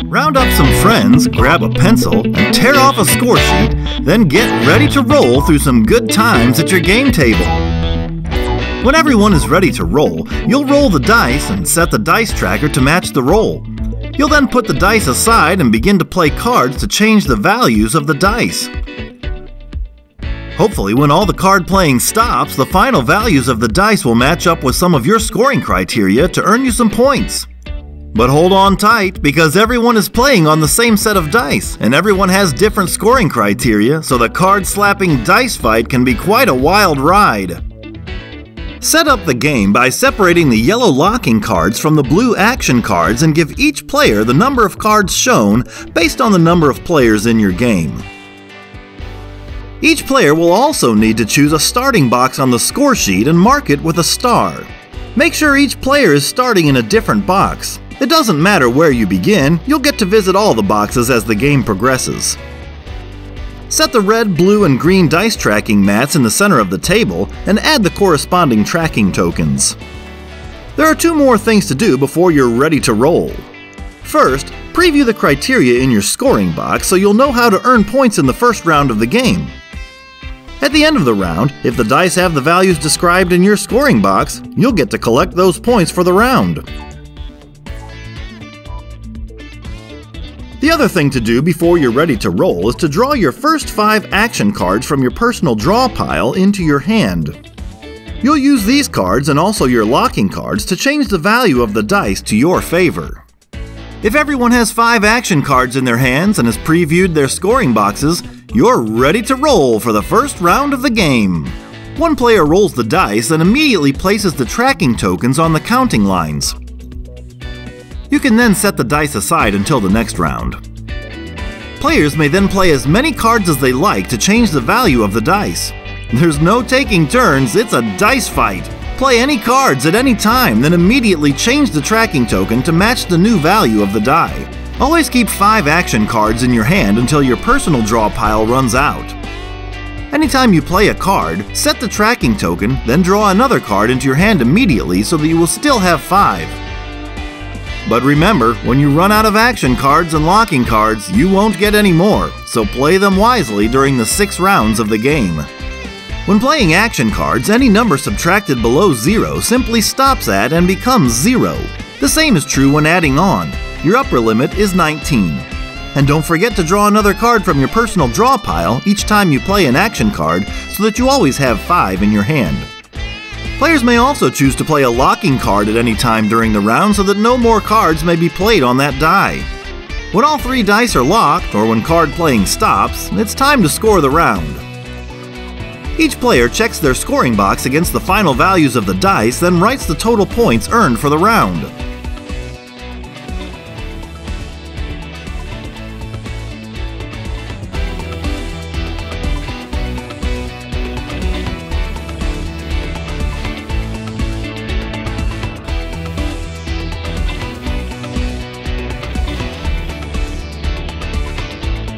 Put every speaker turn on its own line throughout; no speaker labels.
Round up some friends, grab a pencil, and tear off a score sheet, then get ready to roll through some good times at your game table. When everyone is ready to roll, you'll roll the dice and set the dice tracker to match the roll. You'll then put the dice aside and begin to play cards to change the values of the dice. Hopefully, when all the card playing stops, the final values of the dice will match up with some of your scoring criteria to earn you some points. But hold on tight, because everyone is playing on the same set of dice, and everyone has different scoring criteria, so the card-slapping dice fight can be quite a wild ride. Set up the game by separating the yellow locking cards from the blue action cards and give each player the number of cards shown based on the number of players in your game. Each player will also need to choose a starting box on the score sheet and mark it with a star. Make sure each player is starting in a different box. It doesn't matter where you begin, you'll get to visit all the boxes as the game progresses. Set the red, blue, and green dice tracking mats in the center of the table and add the corresponding tracking tokens. There are two more things to do before you're ready to roll. First, preview the criteria in your scoring box so you'll know how to earn points in the first round of the game. At the end of the round, if the dice have the values described in your scoring box, you'll get to collect those points for the round. The other thing to do before you're ready to roll is to draw your first 5 action cards from your personal draw pile into your hand. You'll use these cards and also your locking cards to change the value of the dice to your favor. If everyone has 5 action cards in their hands and has previewed their scoring boxes, you're ready to roll for the first round of the game. One player rolls the dice and immediately places the tracking tokens on the counting lines. You can then set the dice aside until the next round. Players may then play as many cards as they like to change the value of the dice. There's no taking turns, it's a dice fight. Play any cards at any time, then immediately change the tracking token to match the new value of the die. Always keep 5 action cards in your hand until your personal draw pile runs out. Anytime you play a card, set the tracking token, then draw another card into your hand immediately so that you will still have 5. But remember, when you run out of action cards and locking cards, you won't get any more, so play them wisely during the 6 rounds of the game. When playing action cards, any number subtracted below 0 simply stops at and becomes 0. The same is true when adding on. Your upper limit is 19. And don't forget to draw another card from your personal draw pile each time you play an action card so that you always have 5 in your hand. Players may also choose to play a locking card at any time during the round so that no more cards may be played on that die. When all 3 dice are locked, or when card playing stops, it's time to score the round. Each player checks their scoring box against the final values of the dice, then writes the total points earned for the round.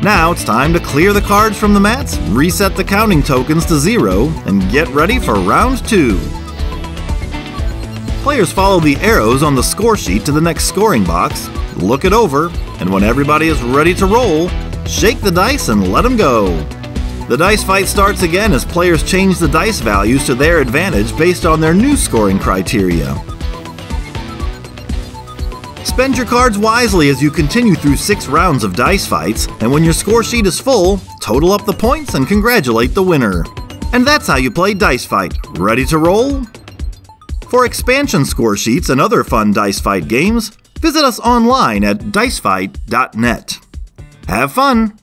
Now it's time to clear the cards from the mats, reset the counting tokens to 0, and get ready for round 2. Players follow the arrows on the score sheet to the next scoring box, look it over, and when everybody is ready to roll, shake the dice and let them go. The dice fight starts again as players change the dice values to their advantage based on their new scoring criteria. Spend your cards wisely as you continue through 6 rounds of dice fights, and when your score sheet is full, total up the points and congratulate the winner. And that's how you play Dice Fight. Ready to roll? For expansion score sheets and other fun dice fight games, visit us online at dicefight.net. Have fun!